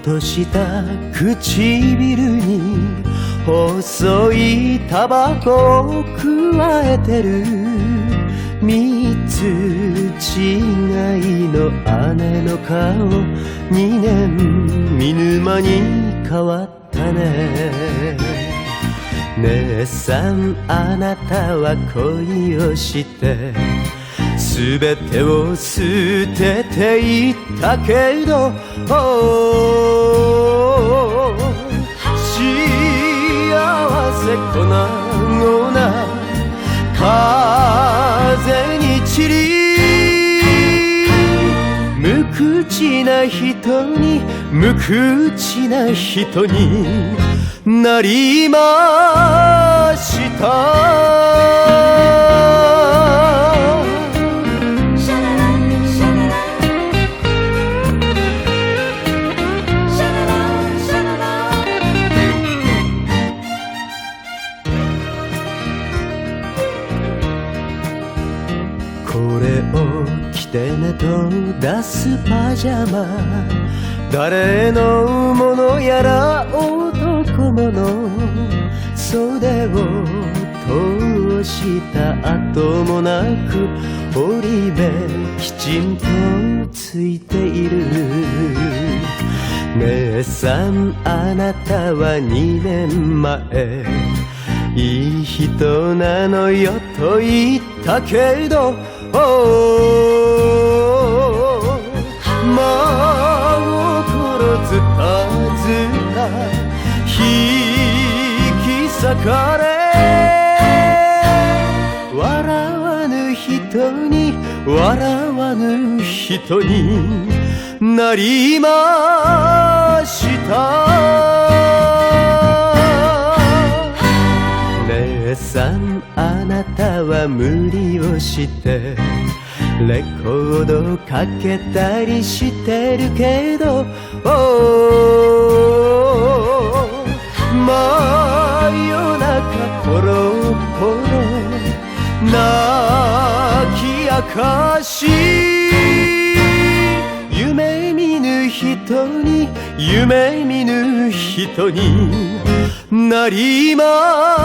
とした唇に細いタバコをくわえてる三つ違いの姉の顔2年見ぬ間に変わったね。姉さんあなたは恋をしてすべてを捨てていったけど幸せ粉々風に散り無口な人に無口な人になりましたこれを着てねと出すパジャマ誰のものやら男物袖を通した後もなく折り目きちんとついている。姉さんあなたは2年前いい人なのよと言ったけど真心ずたずた引き裂かれ笑わぬ人に笑わぬ人になりました姉さんあなたは無理をしてレコードかけたりしてるけど真夜中ポロポロ泣き明かし夢見ぬ人に夢見ぬ人になりま